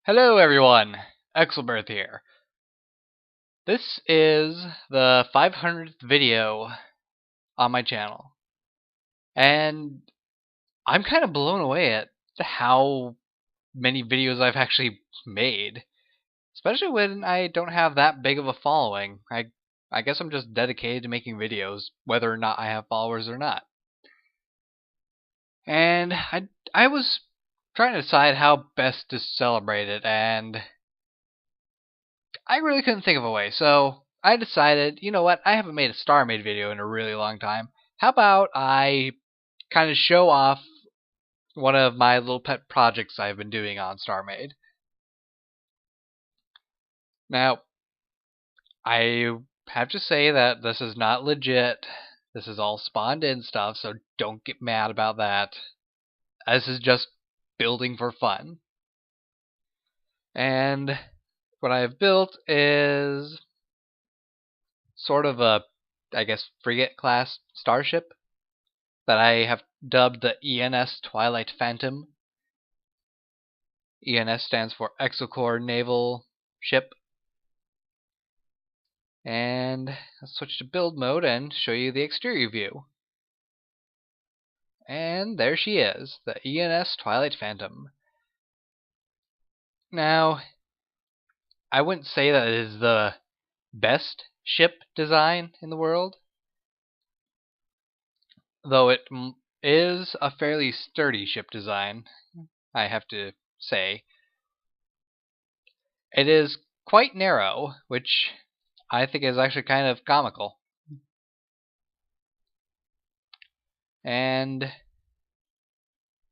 Hello everyone, Exelbirth here. This is the 500th video on my channel, and I'm kind of blown away at how many videos I've actually made, especially when I don't have that big of a following. I guess I'm just dedicated to making videos, whether or not I have followers or not. And I was trying to decide how best to celebrate it, and I really couldn't think of a way, so I decided, you know what, I haven't made a StarMade video in a really long time. How about I kind of show off one of my little pet projects I've been doing on StarMade. Now, I have to say that this is not legit. This is all spawned in stuff, so don't get mad about that. This is just building for fun. And what I've built is sort of a, I guess, frigate class starship that I have dubbed the ENS Twilight Phantom. ENS stands for Exocore Naval Ship. And let's switch to build mode and show you the exterior view. And there she is, the ENS Twilight Phantom. Now, I wouldn't say that it is the best ship design in the world, though it is a fairly sturdy ship design, I have to say. It is quite narrow, which I think is actually kind of comical. And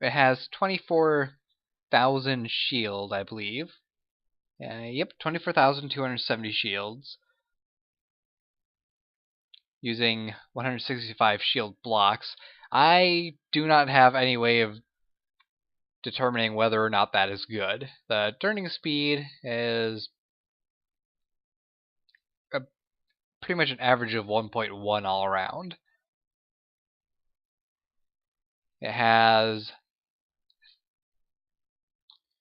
it has 24,000 shield, I believe. Yep, 24,270 shields. Using 165 shield blocks. I do not have any way of determining whether or not that is good. The turning speed is pretty much an average of 1.1 all around. It has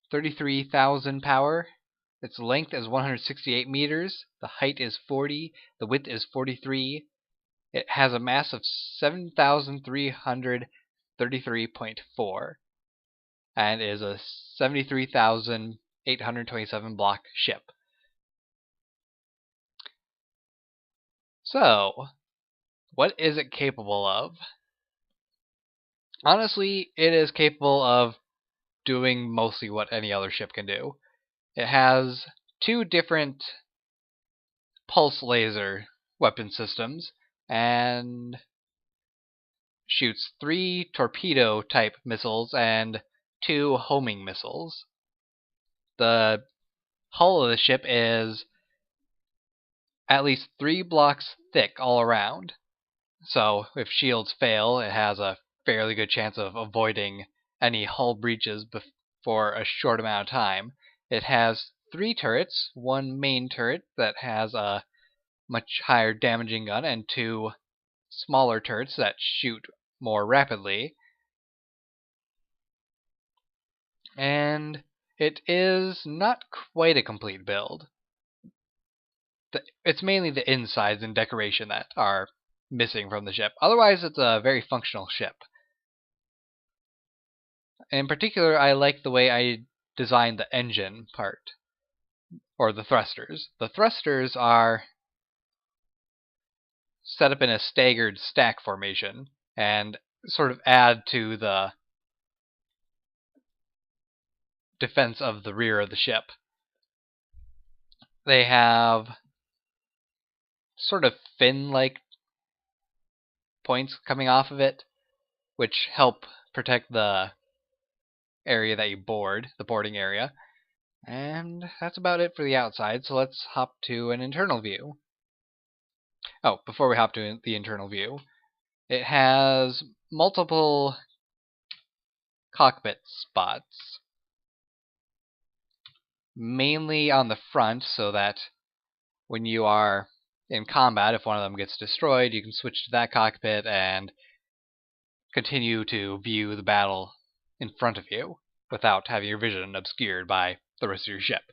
33,000 power. Its length is 168 meters. The height is 40. The width is 43. It has a mass of 7,333.4 and is a 73,827 block ship. So, what is it capable of? Honestly, it is capable of doing mostly what any other ship can do. It has two different pulse laser weapon systems and shoots 3 torpedo type missiles and 2 homing missiles. The hull of the ship is at least 3 blocks thick all around, so if shields fail, it has a fairly good chance of avoiding any hull breaches for a short amount of time. It has 3 turrets, 1 main turret that has a much higher damaging gun, and 2 smaller turrets that shoot more rapidly. And it is not quite a complete build. It's mainly the insides and decoration that are missing from the ship. Otherwise, it's a very functional ship. In particular, I like the way I designed the engine part, or the thrusters. The thrusters are set up in a staggered stack formation and sort of add to the defense of the rear of the ship. They have sort of fin-like points coming off of it, which help protect the area that you board, the boarding area. And that's about it for the outside, so let's hop to an internal view. Oh, before we hop to the internal view, it has multiple cockpit spots, mainly on the front, so that when you are in combat, if one of them gets destroyed, you can switch to that cockpit and continue to view the battle in front of you without having your vision obscured by the rest of your ship,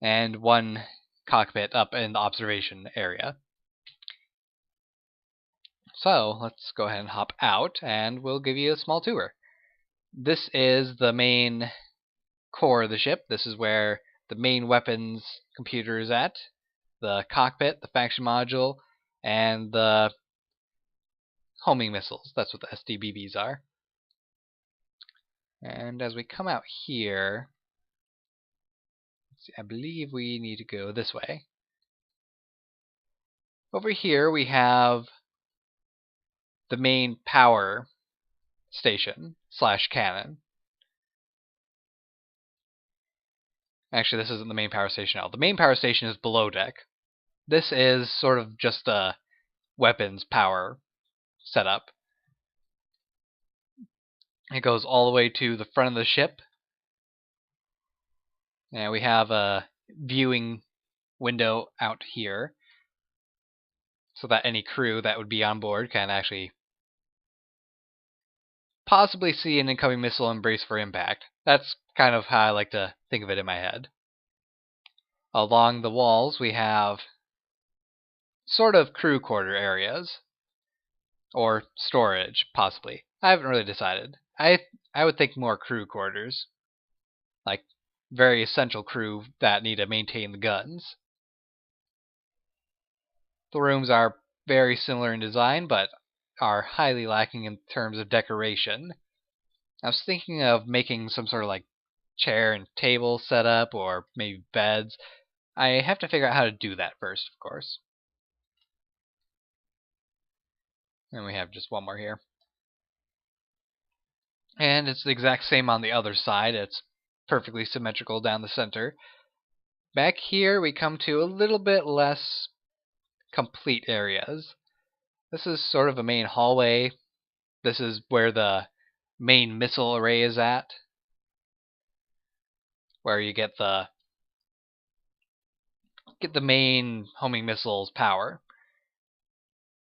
and one cockpit up in the observation area. So let's go ahead and hop out, and we'll give you a small tour. This is the main core of the ship. This is where the main weapons computer is at, the cockpit, the faction module, and the homing missiles. That's what the SDBBs are. And as we come out here, I believe we need to go this way. Over here we have the main power station / cannon. Actually, this isn't the main power station now. The main power station is below deck. This is sort of just a weapons power setup. It goes all the way to the front of the ship. And we have a viewing window out here, so that any crew that would be on board can actually possibly see an incoming missile and brace for impact. That's kind of how I like to think of it in my head. Along the walls we have sort of crew quarter areas, or storage, possibly. I haven't really decided. I would think more crew quarters, like very essential crew that need to maintain the guns. The rooms are very similar in design, but are highly lacking in terms of decoration. I was thinking of making some sort of like chair and table setup, or maybe beds. I have to figure out how to do that first, of course. And we have just one more here. And it's the exact same on the other side. It's perfectly symmetrical down the center. Back here we come to a little bit less complete areas. This is sort of a main hallway. This is where the main missile array is at, where you get the main homing missiles power.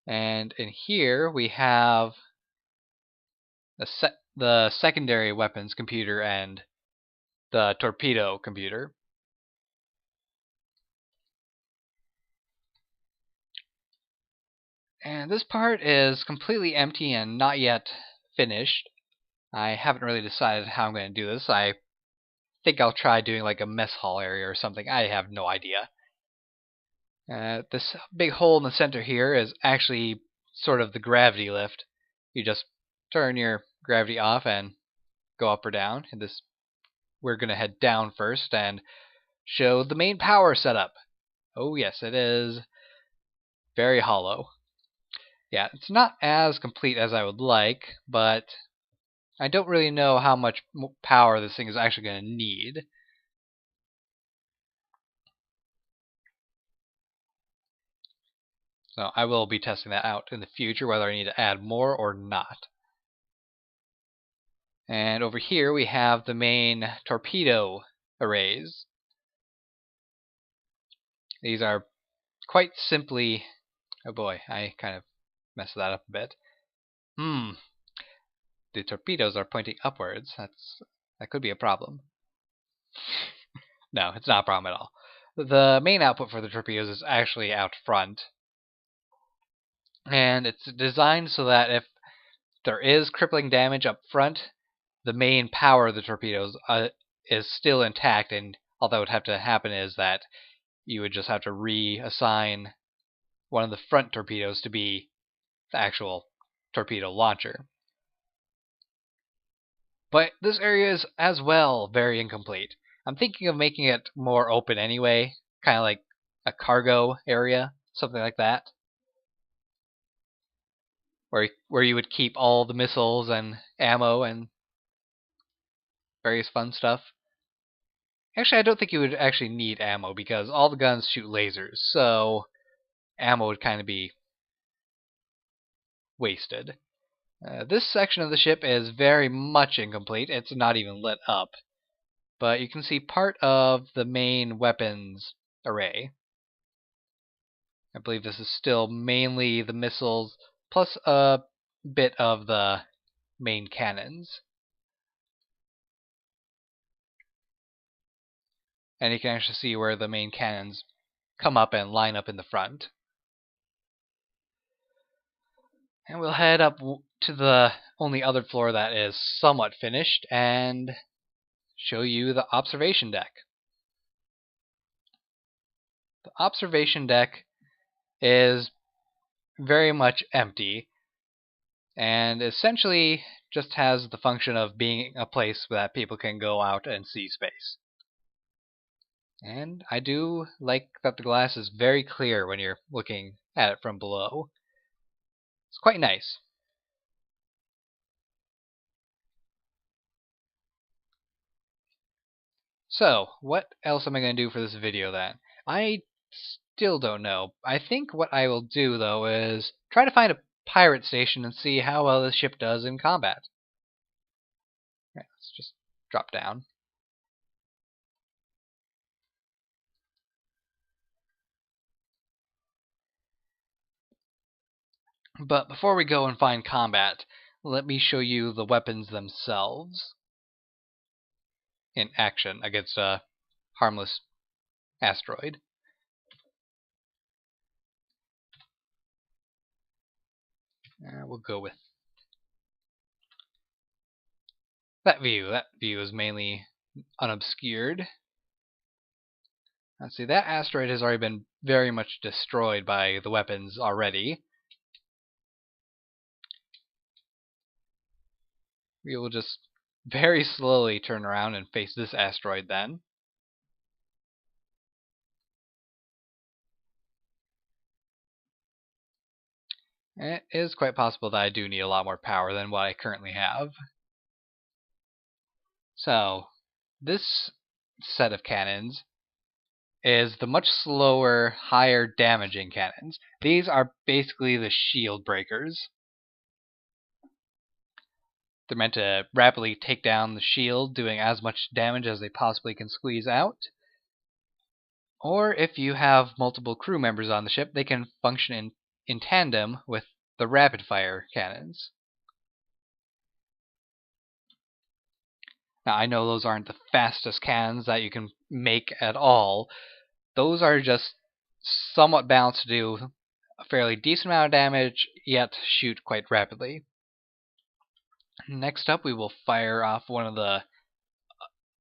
And in here we have the secondary weapons computer and the torpedo computer. And this part is completely empty and not yet finished. I haven't really decided how I'm going to do this. I think I'll try doing like a mess hall area or something. I have no idea. This big hole in the center here is actually sort of the gravity lift. You just turn your gravity off and go up or down. And we're going to head down first and show the main power setup. Oh yes, it is very hollow. Yeah, it's not as complete as I would like, but I don't really know how much power this thing is actually going to need. So I will be testing that out in the future, whether I need to add more or not. And over here we have the main torpedo arrays. These are quite simply... Oh boy, I kind of messed that up a bit. The torpedoes are pointing upwards. That could be a problem. No, it's not a problem at all. The main output for the torpedoes is actually out front. And it's designed so that if there is crippling damage up front, the main power of the torpedoes is still intact, and all that would have to happen is that you would just have to reassign one of the front torpedoes to be the actual torpedo launcher. But this area is as well very incomplete. I'm thinking of making it more open anyway, kind of like a cargo area, something like that, where you would keep all the missiles and ammo and various fun stuff. Actually, I don't think you would actually need ammo because all the guns shoot lasers, so ammo would kind of be wasted. This section of the ship is very much incomplete. It's not even lit up. But you can see part of the main weapons array. I believe this is still mainly the missiles, plus a bit of the main cannons. and you can actually see where the main cannons come up and line up in the front. And we'll head up to the only other floor that is somewhat finished and show you the observation deck. The observation deck is very much empty and essentially just has the function of being a place that people can go out and see space. And I do like that the glass is very clear when you're looking at it from below. It's quite nice. So, what else am I going to do for this video then? I still don't know. I think what I will do, though, is try to find a pirate station and see how well this ship does in combat. Right, let's just drop down. But before we go and find combat, let me show you the weapons themselves in action against a harmless asteroid. We'll go with that view. That view is mainly unobscured. Let's see, that asteroid has already been very much destroyed by the weapons already. We will just very slowly turn around and face this asteroid then. And it is quite possible that I do need a lot more power than what I currently have. So, this set of cannons is the much slower, higher damaging cannons. These are basically the shield breakers. They're meant to rapidly take down the shield, doing as much damage as they possibly can squeeze out. Or if you have multiple crew members on the ship, they can function in tandem with the rapid fire cannons. Now I know those aren't the fastest cannons that you can make at all. Those are just somewhat balanced to do a fairly decent amount of damage, yet shoot quite rapidly. Next up, we will fire off an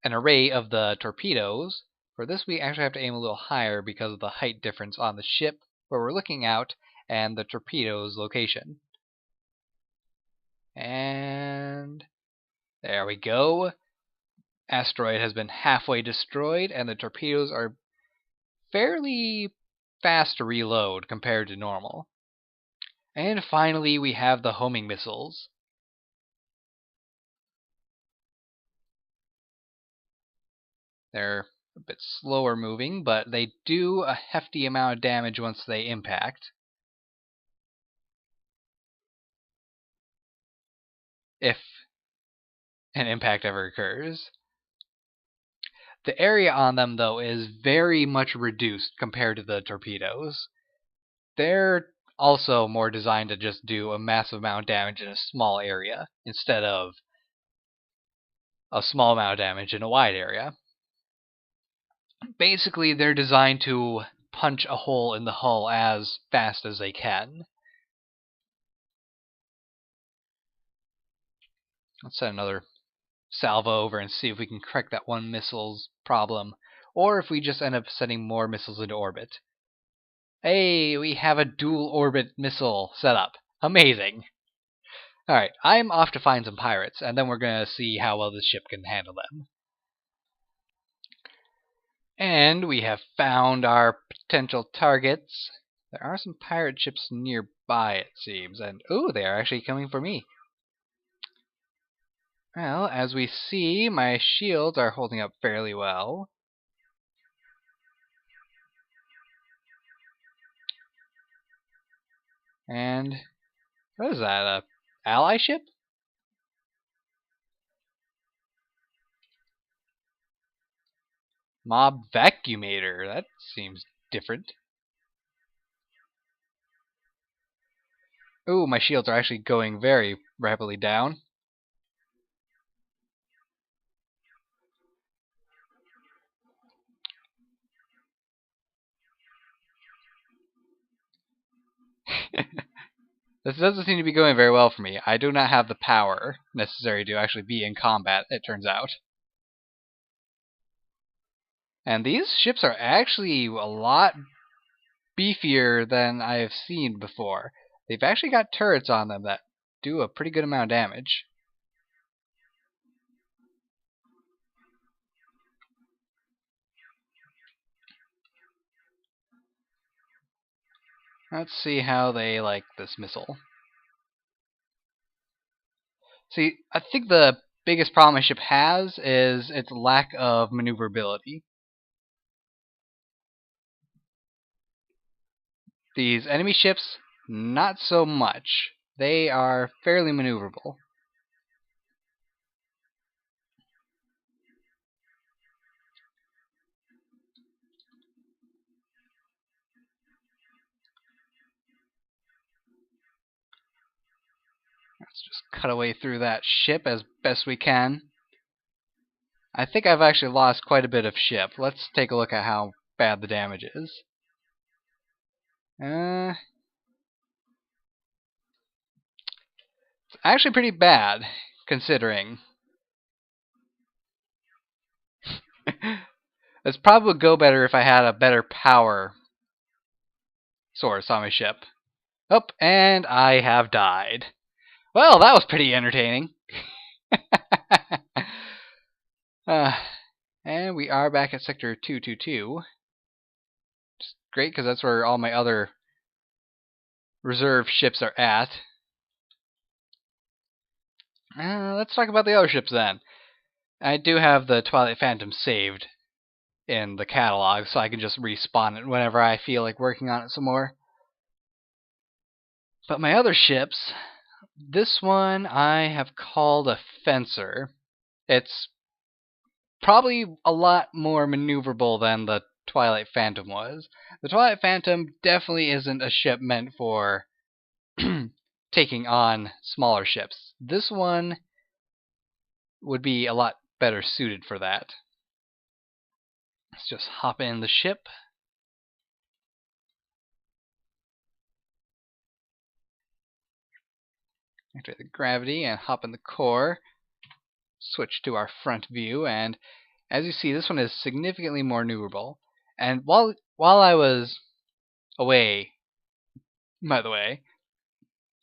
array of the torpedoes. For this, we actually have to aim a little higher because of the height difference on the ship where we're looking out and the torpedo's location. And there we go. Asteroid has been halfway destroyed, and the torpedoes are fairly fast to reload compared to normal. And finally, we have the homing missiles. They're a bit slower moving, but they do a hefty amount of damage once they impact. If an impact ever occurs. The area on them, though, is very much reduced compared to the torpedoes. They're also more designed to just do a massive amount of damage in a small area, instead of a small amount of damage in a wide area. Basically, they're designed to punch a hole in the hull as fast as they can. Let's set another salvo over and see if we can correct that one missile's problem, or if we just end up sending more missiles into orbit. Hey, we have a dual orbit missile set up. Amazing! Alright, I'm off to find some pirates, and then we're going to see how well this ship can handle them. And we have found our potential targets. There are some pirate ships nearby, it seems, and ooh, they are actually coming for me. Well, as we see, my shields are holding up fairly well. And what is that, a ally ship? Mob Vacuumator, that seems different. Ooh, my shields are actually going very rapidly down. This doesn't seem to be going very well for me. I do not have the power necessary to actually be in combat, it turns out. And these ships are actually a lot beefier than I have seen before. They've actually got turrets on them that do a pretty good amount of damage. Let's see how they like this missile. See, I think the biggest problem my ship has is its lack of maneuverability. These enemy ships, not so much. They are fairly maneuverable. Let's just cut away through that ship as best we can. I think I've actually lost quite a bit of ship. Let's take a look at how bad the damage is. It's actually pretty bad, considering. This probably would go better if I had a better power source on my ship. Oh, and I have died. Well, that was pretty entertaining. And we are back at Sector 222. It's great, because that's where all my other reserve ships are at. Let's talk about the other ships then. I do have the Twilight Phantom saved in the catalog, so I can just respawn it whenever I feel like working on it some more. But my other ships, this one I have called a Fencer. It's probably a lot more maneuverable than the Twilight Phantom was. The Twilight Phantom definitely isn't a ship meant for taking on smaller ships. This one would be a lot better suited for that. Let's just hop in the ship. Activate the gravity and hop in the core. Switch to our front view, and as you see, this one is significantly more maneuverable. And while I was away, by the way,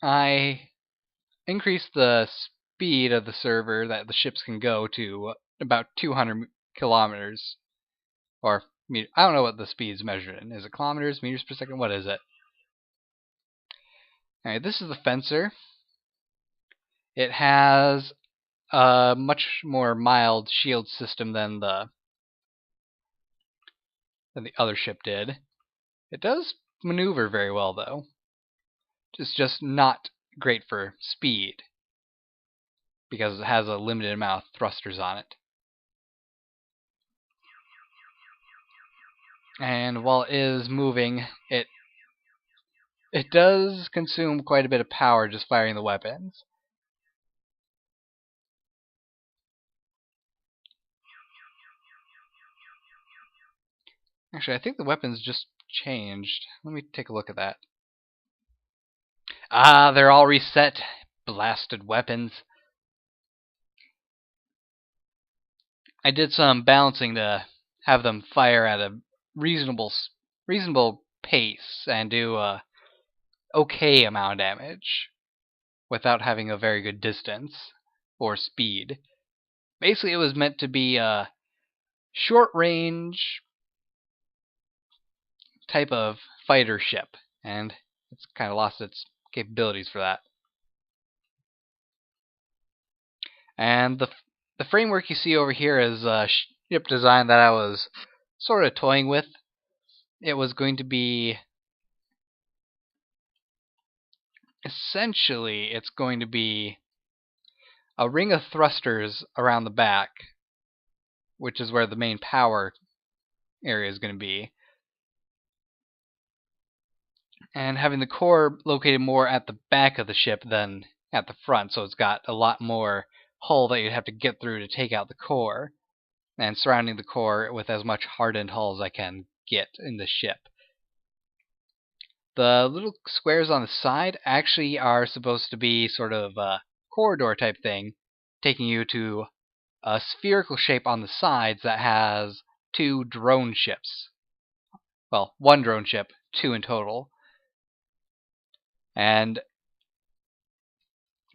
I increased the speed of the server that the ships can go to about 200 kilometers. Or, I don't know what the speed is measured in. Is it kilometers, meters per second? What is it? Alright, this is the Fencer. It has a much more mild shield system than the other ship did. It does maneuver very well, though. It's just not great for speed, because it has a limited amount of thrusters on it. And while it is moving, it does consume quite a bit of power just firing the weapons. Actually, I think the weapons just changed. Let me take a look at that. Ah, they're all reset. Blasted weapons. I did some balancing to have them fire at a reasonable pace and do a okay amount of damage without having a very good distance or speed. Basically, it was meant to be a short range type of fighter ship, and it's kind of lost its capabilities for that. And the framework you see over here is a ship design that I was sort of toying with. It was going to be essentially, it's going to be a ring of thrusters around the back, which is where the main power area is going to be, and having the core located more at the back of the ship than at the front, so it's got a lot more hull that you'd have to get through to take out the core, and surrounding the core with as much hardened hull as I can get in the ship. The little squares on the side actually are supposed to be sort of a corridor type thing, taking you to a spherical shape on the sides that has 2 drone ships. Well, 1 drone ship, 2 in total. And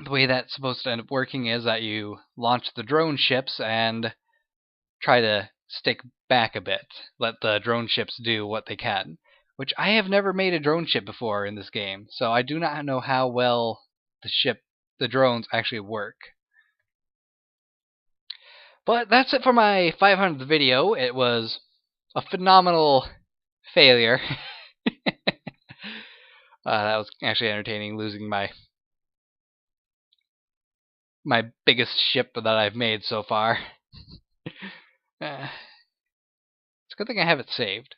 the way that's supposed to end up working is that you launch the drone ships and try to stick back a bit. Let the drone ships do what they can. Which I have never made a drone ship before in this game, so I do not know how well the drones actually work. But that's it for my 500th video. It was a phenomenal failure. That was actually entertaining, losing my biggest ship that I've made so far. It's a good thing I have it saved.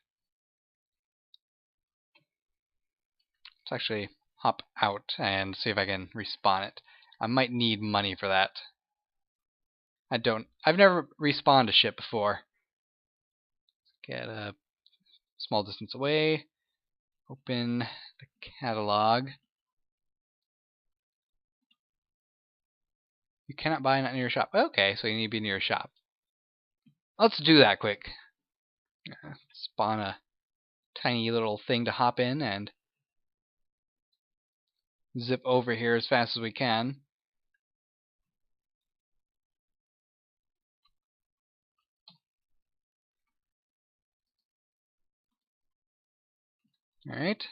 Let's actually hop out and see if I can respawn it. I might need money for that. I've never respawned a ship before. Get a small distance away. Open the catalog. You cannot buy not near a shop. Okay, so you need to be near a shop. Let's do that quick. Spawn a tiny little thing to hop in and zip over here as fast as we can. Alright.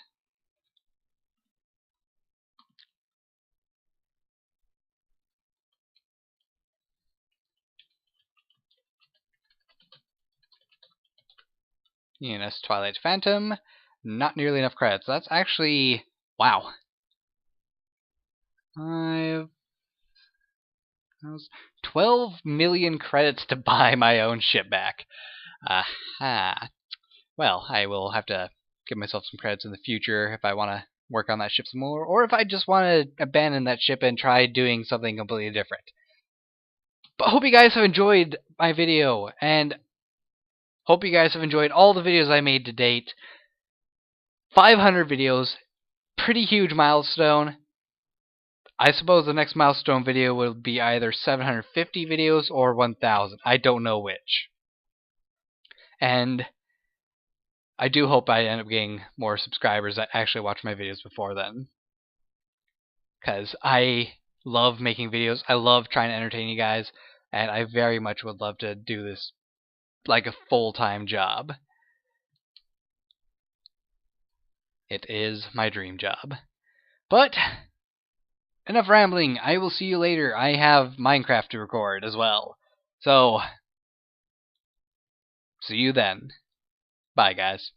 ENS Twilight Phantom. Not nearly enough credits. That's actually... wow. 12 million credits to buy my own ship back. Aha. Well, I will have to give myself some credits in the future if I want to work on that ship some more, or if I just want to abandon that ship and try doing something completely different. But hope you guys have enjoyed my video, and hope you guys have enjoyed all the videos I made to date. 500 videos, pretty huge milestone. I suppose the next milestone video will be either 750 videos or 1,000. I don't know which. And I do hope I end up getting more subscribers that actually watch my videos before then. Because I love making videos. I love trying to entertain you guys. And I very much would love to do this like a full-time job. It is my dream job. But enough rambling. I will see you later. I have Minecraft to record as well. So, see you then. Bye, guys.